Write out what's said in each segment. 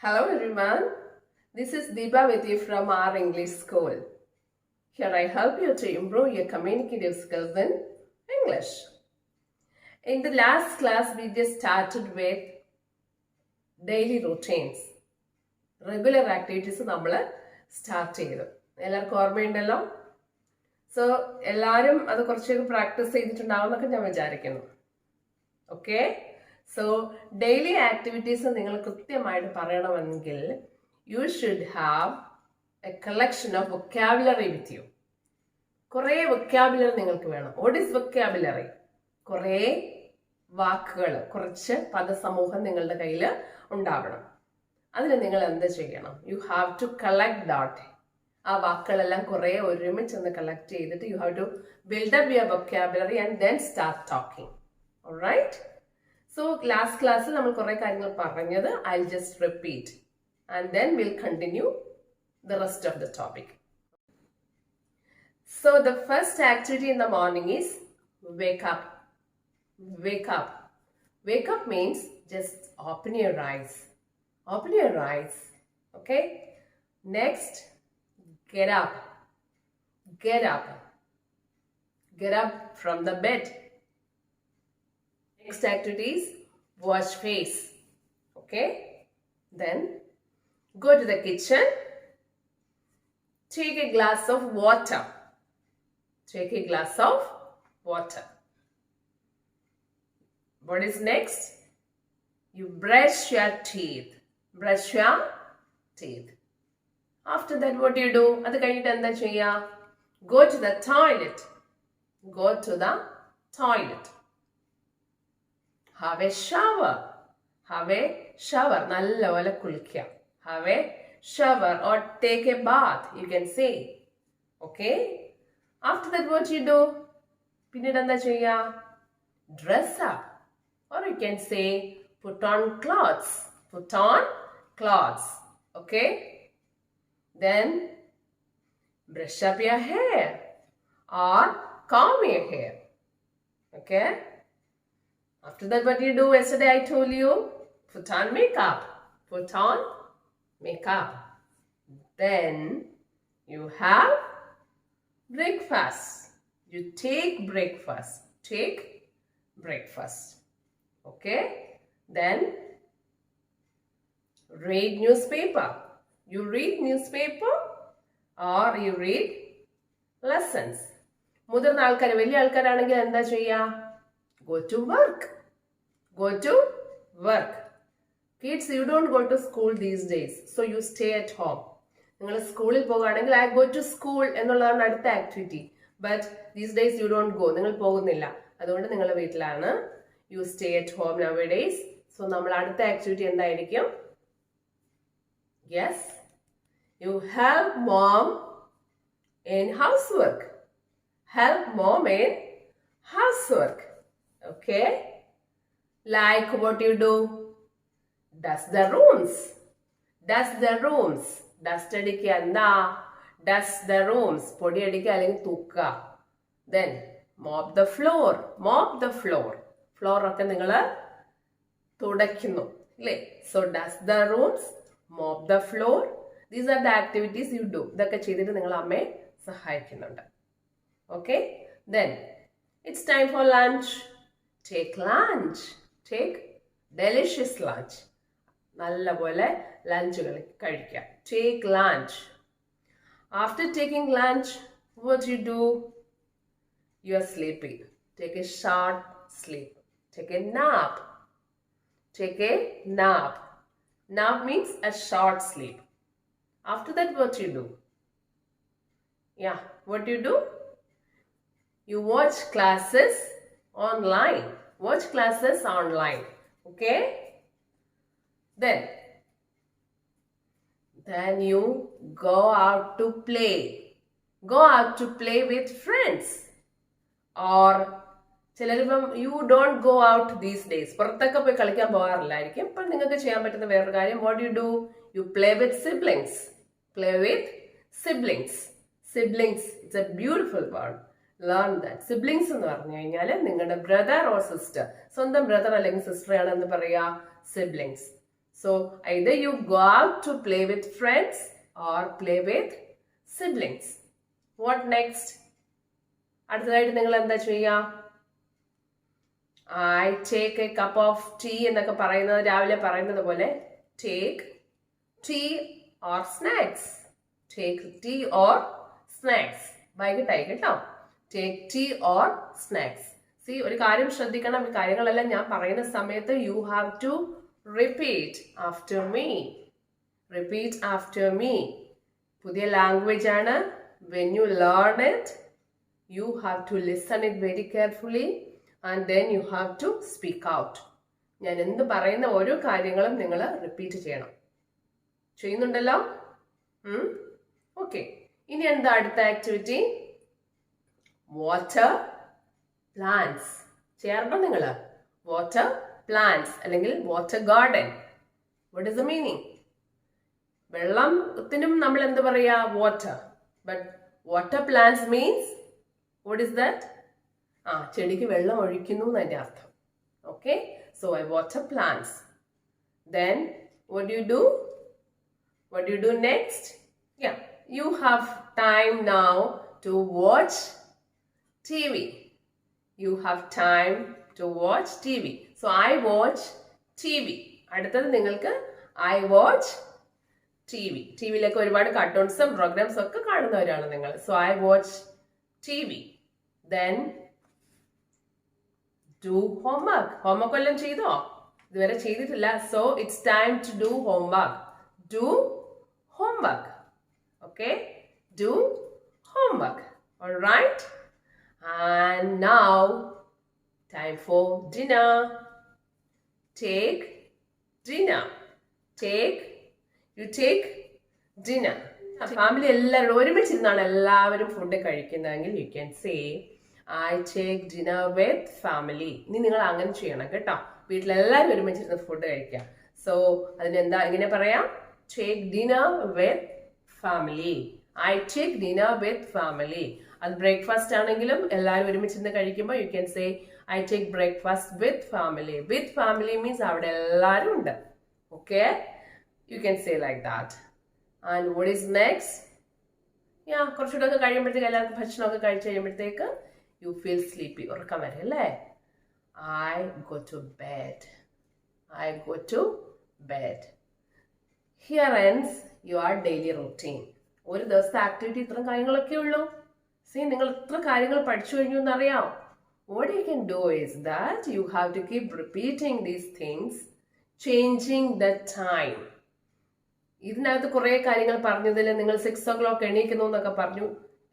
Hello everyone, this is Deepa with you from our English school. Here I help you to improve your communicative skills in English. In the last class, we just started with daily routines. Regular activities നമ്മൾ start ചെയ്തു. എല്ലാവർക്കും ഓർമ്മയുണ്ടല്ലോ? So എല്ലാവരും അത് കുറച്ചൊക്കെ practice ചെയ്തിട്ടുണ്ടാവും എന്നൊക്കെ ഞാൻ വിചാരിക്കുന്നു. ഓക്കെ, സോ ഡെയിലി ആക്ടിവിറ്റീസ് നിങ്ങൾ കൃത്യമായിട്ട് പറയണമെങ്കിൽ you should have A collection of vocabulary with you. കുറേ വൊക്കാബുലറി നിങ്ങൾക്ക് വേണം. What is vocabulary? കുറേ വാക്കുകൾ, കുറച്ച് പദസമൂഹം നിങ്ങളുടെ കയ്യിൽ ഉണ്ടാവണം. അതിന് നിങ്ങൾ എന്ത് ചെയ്യണം? You have to collect that. ആ വാക്കുകളെല്ലാം കുറേ ഒരുമിച്ചൊന്ന് കളക്ട് ചെയ്തിട്ട് you have to build up your vocabulary and then start talking. Alright? So last ക്ലാസ്സിൽ നമ്മൾ കുറേ കാര്യങ്ങൾ പറഞ്ഞത് I will just repeat and then will continue the rest of the topic. So the first activity in the morning is wake up. Wake up. Wake up means just open your eyes. Open your eyes. Okay? Next, get up. Get up. Get up from the bed. Next activity is wash face. Okay? Then go to the kitchen. Take a glass of water. Take a glass of water. What is next? You brush your teeth. Brush your teeth. After that, what do you do? Adu kayittu endha cheya? Go to the toilet. Go to the toilet. Have a shower. Have a shower. Nalla pole kulikka. Have a shower or take a bath, you can say. Okay? After that, what you do? Pinnid endha cheya? Dress up. Or you can say put on clothes. Put on clothes. Okay? Then brush up your hair or comb your hair. Okay? After that, what you do? Yesterday I told you, put on makeup. Put on makeup. Then you have breakfast. You take breakfast. Take breakfast. Okay? Then read newspaper. You read newspaper or you read lessons. മുതിർന്ന ആൾക്കാർ, വലിയ ആൾക്കാരാണെങ്കിൽ എന്താ ചെയ്യുക? Go to work. Go to work. Kids, you don't go to school these days, so you stay at home. നിങ്ങൾ സ്കൂളിൽ പോകുകയാണെങ്കിൽ I go to school എന്നുള്ളതാണ് അടുത്ത activity. But these days you don't go. നിങ്ങൾ പോകുന്നില്ല, അതുകൊണ്ട് നിങ്ങളുടെ വീട്ടിലാണ്. You stay at home now days. So നമ്മൾ അടുത്ത ആക്ടിവിറ്റി എന്തായിരിക്കും? Yes, you help mom in house work. Help mom in house work. Okay? Like what you do? Dust the rooms. Dust the rooms. Dust അടിക്കുക. എന്താ? Dust the rooms. പൊടി അടിക്കുക അല്ലെങ്കിൽ തൂക്കുക. Then mop the floor. Mop the floor. Floor ഒക്കെ നിങ്ങൾ തുടയ്ക്കുന്നു അല്ലേ? So dust the rooms. Mop the floor. These are the activities you do. ഇതൊക്കെ ചെയ്തിട്ട് നിങ്ങൾ അമ്മയെ സഹായിക്കുന്നുണ്ട്. Okay? Then it's time for lunch. Take lunch. Take delicious lunch. നല്ല പോലെ ലഞ്ചുകൾ കഴിക്കാം. Take lunch. After taking lunch, what you do? You are sleeping. Take A short sleep. Take A nap. Take A nap. Nap means A short sleep. After that, what you do? Yeah, what you do? You watch classes online. Watch classes online. Okay? Then you go out to play. Go out to play with friends. Or ചിലരിപ്പം you don't go out these days. പുറത്തൊക്കെ പോയി കളിക്കാൻ പോകാറില്ലായിരിക്കും. അപ്പം നിങ്ങൾക്ക് ചെയ്യാൻ പറ്റുന്ന വേറൊരു കാര്യം, what you do? You play with siblings. Play with siblings. Siblings, it's A beautiful word. Learn that. Siblings എന്ന് പറഞ്ഞു കഴിഞ്ഞാൽ നിങ്ങളുടെ ബ്രദർ ഓർ സിസ്റ്റർ, സ്വന്തം ബ്രദർ അല്ലെങ്കിൽ സിസ്റ്റർ ആണെന്ന് പറയുക siblings. So either you go out to play with friends or play with siblings. What next? അടുത്തതായിട്ട് നിങ്ങൾ എന്താ ചെയ്യുക? I take a cup of tea എന്നൊക്കെ പറയുന്നത് രാവിലെ പറയുന്നത് പോലെ take tea or snacks. Take tea or snacks. വൈകിട്ടായി കേട്ടോ. Take tea or snacks. See, ഒരു കാര്യം ശ്രദ്ധിക്കണം. ഈ കാര്യങ്ങളെല്ലാം ഞാൻ പറയുന്ന സമയത്ത് you have to repeat after me. Repeat after me. പുതിയ ലാംഗ്വേജ് ആണ്. When you learn it, you have to listen it very carefully and then you have to speak out. ഞാൻ എന്ത് പറയുന്ന ഓരോ കാര്യങ്ങളും നിങ്ങൾ റിപ്പീറ്റ് ചെയ്യണം. ചെയ്യുന്നുണ്ടല്ലോ? ഓക്കെ. ഇനി എന്താ അടുത്ത ആക്ടിവിറ്റി? Water plants. ചെയ്യാറുണ്ടോ നിങ്ങൾ? വാട്ടർ പ്ലാന്റ്സ് അല്ലെങ്കിൽ water garden. What is the meaning? വെള്ളത്തിനും നമ്മൾ എന്ത് പറയാ? Water. But water plants means what is that? ചെടിക്ക് വെള്ളം ഒഴിക്കുന്നു എന്നതിന്റെ അർത്ഥം. Okay, so I water plants. Then what do you do? What do you do next? Yeah, you have time now to watch TV. You have time to watch TV. So I watch TV. അടുത്തത് നിങ്ങൾക്ക് I watch TV. ടിവിയിലൊക്കെ ഒരുപാട് കാർട്ടൂൺസും പ്രോഗ്രാംസും ഒക്കെ കാണുന്നവരാണ് നിങ്ങൾ. So I watch TV. Then do homework. Homework എല്ലാം ചെയ്തോ? ഇതുവരെ ചെയ്തിട്ടില്ല. So it's time to do homework. Do homework. Okay? Do homework. All right? And now, time for dinner. Take dinner. You take dinner. Family എല്ലാവരും ഒരുമിച്ചിരുന്നാണ് എല്ലാവരും food കഴിക്കുന്നതെങ്കിൽ you can say I take dinner with family. ഇനി നിങ്ങൾ അങ്ങനെ ചെയ്യണം കേട്ടോ. വീട്ടിലെല്ലാവരും ഒരുമിച്ചിരുന്ന് ഫുഡ് കഴിക്കാം. സോ അതിനെന്താ ഇങ്ങനെ പറയാം? Take dinner with family. I take dinner with family. അത് ബ്രേക്ക്ഫാസ്റ്റ് ആണെങ്കിലും എല്ലാവരും ഒരുമിച്ചിരുന്ന് കഴിക്കുമ്പോൾ U can say I take breakfast with family. With family means അവിടെ എല്ലാവരും ഉണ്ട്. Okay, U can say like that. And what is next? കുറച്ചുകൂടെ ഒക്കെ കഴിയുമ്പോഴത്തേക്ക് എല്ലാവർക്കും ഭക്ഷണമൊക്കെ കഴിച്ചു കഴിയുമ്പോഴത്തേക്ക് യു ഫീൽ സ്ലീപ്പി. ഉറക്കം വരെ അല്ലേ? I go to bed. I go to bed. Here ends your daily routine. ഒരു ദിവസത്തെ ആക്ടിവിറ്റി ഇത്രയും കാര്യങ്ങളൊക്കെ ഉള്ളൂ. നിങ്ങൾ ഇത്ര കാര്യങ്ങൾ പഠിച്ചു കഴിഞ്ഞു എന്നറിയാം. What you can do is that you have to keep repeating these things, changing the time. ഇതിനകത്ത് കുറെ കാര്യങ്ങൾ പറഞ്ഞതിൽ നിങ്ങൾ 6 o'clock എണീക്കുന്നു എന്നൊക്കെ പറഞ്ഞു.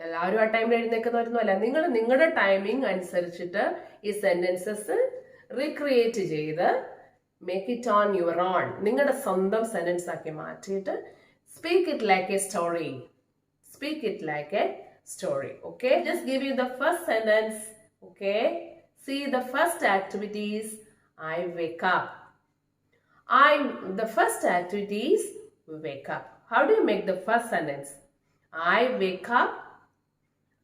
എല്ലാവരും ആ ടൈമിൽ എഴുന്നേക്കുന്നവരൊന്നുമല്ല. നിങ്ങൾ നിങ്ങളുടെ ടൈമിംഗ് അനുസരിച്ചിട്ട് ഈ സെന്റൻസസ് റീക്രിയേറ്റ് ചെയ്ത് make it on your own, നിങ്ങളുടെ സ്വന്തം സെന്റൻസ് ആക്കി മാറ്റിയിട്ട് speak it like A story. Speak it like A story. Okay, just give you the first sentence. Okay, see the first activities. I wake up. The first activities wake up. How do you make the first sentence? I wake up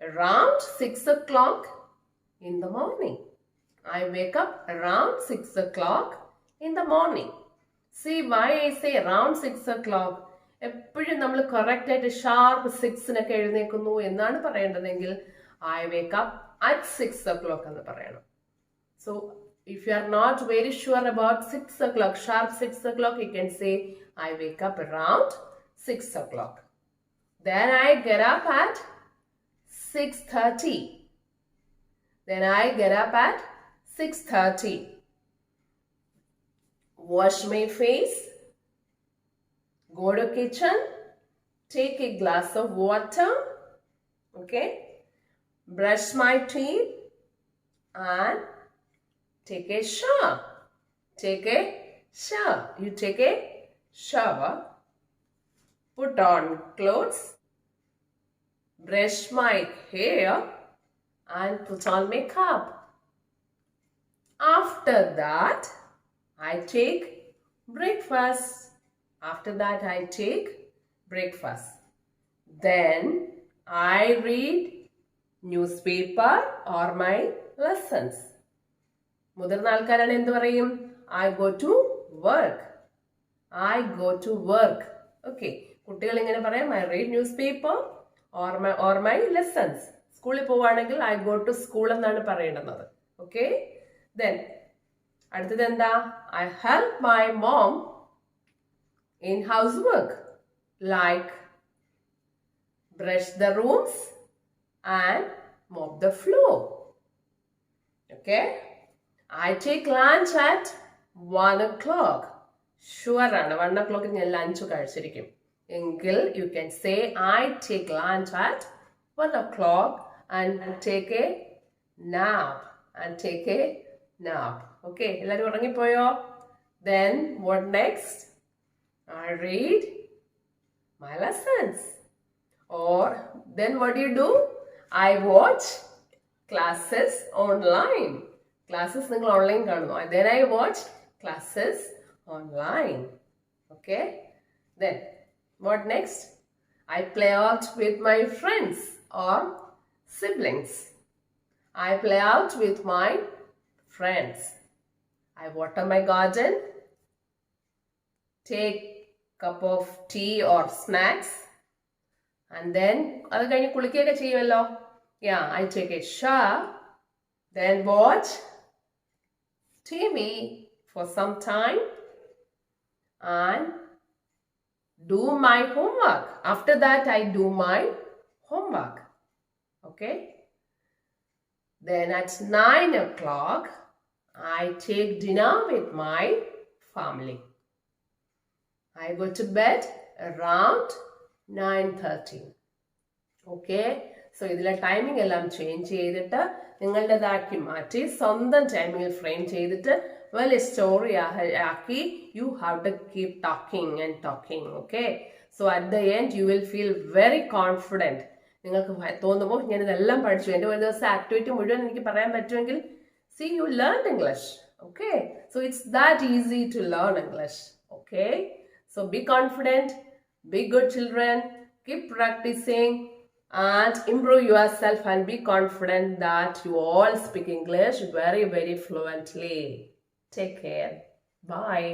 around 6 o'clock in the morning. I wake up around 6 o'clock in the morning. See why I say around 6 o'clock? എപ്പോഴും നമ്മൾ correct ആയിട്ട് sharp 6 എഴുന്നേക്കുന്നു എന്നാണ് പറയേണ്ടതെങ്കിൽ I wake up at 6 o'clock എന്ന് പറയണം. So if you are not very sure about 6 o'clock, sharp 6 o'clock, you can say I wake up around 6 o'clock. Then I get up at 6:30. Then I get up at 6:30. Wash my face. Go to kitchen, take a glass of water, okay, brush my teeth and take a shower. Take a shower. You take a shower, put on clothes, brush my hair and put on makeup. After that, I take breakfast. After that, I take breakfast. Then I read newspaper or my lessons. മുതിർന്ന ആൾക്കാരാണ് എന്ത് പറയും? I go to work. I go to work. Okay. കുട്ടികൾ ഇങ്ങനെ പറയാം I read newspaper or my lessons. സ്കൂളിൽ പോവുകയാണെങ്കിൽ I go to school എന്നാണ് പറയേണ്ടുന്നത്. Okay. Then അടുത്തത് എന്താ? I help my mom in housework like brush the rooms and mop the floor. Okay. I take lunch at 1 o'clock. Sure ആണ് 1 o'clock ഞാൻ lunch കഴിച്ചിരിക്കും എങ്കിൽ you can say I take lunch at 1 o'clock and take a nap. Okay, എല്ലാവരും ഉറങ്ങിപ്പോയോ? Then what next? I read my lessons. Or then what do you do? I watch classes online. Classes നിങ്ങൾ online കാണുന്നു. Then I watch classes online. Okay. Then what next? I play out with my friends or siblings. I play out with my friends. I water my garden. Take cup of tea or snacks. And then അത് കഴിഞ്ഞ് കുളിക്കുകയൊക്കെ ചെയ്യുമല്ലോ. Yeah, I take a shower. Then watch TV for some time and do my homework. After that, I do my homework. Okay. Then at 9 o'clock, I take dinner with my family. I go to bed around 9:30. Okay. So ഇതിലെ timing എല്ലാം change ചെയ്തിട്ട് നിങ്ങളുടേതാക്കി മാറ്റി സ്വന്തം ടൈമിങ്ങിൽ frame ചെയ്തിട്ട് വലിയ story ആക്കി you have to keep talking okay. So at the end you will feel very confident. നിങ്ങൾക്ക് തോന്നുമ്പോൾ ഞാൻ ഇതെല്ലാം പഠിച്ചു, എൻ്റെ ഒരു ദിവസം ആക്ടിവിറ്റി മുഴുവൻ എനിക്ക് പറയാൻ പറ്റുമെങ്കിൽ see you learn English. Okay. So it's that easy to learn English. Okay. So be confident, be good children, keep practicing and improve yourself and be confident that you all speak English very, very fluently. Take care. Bye.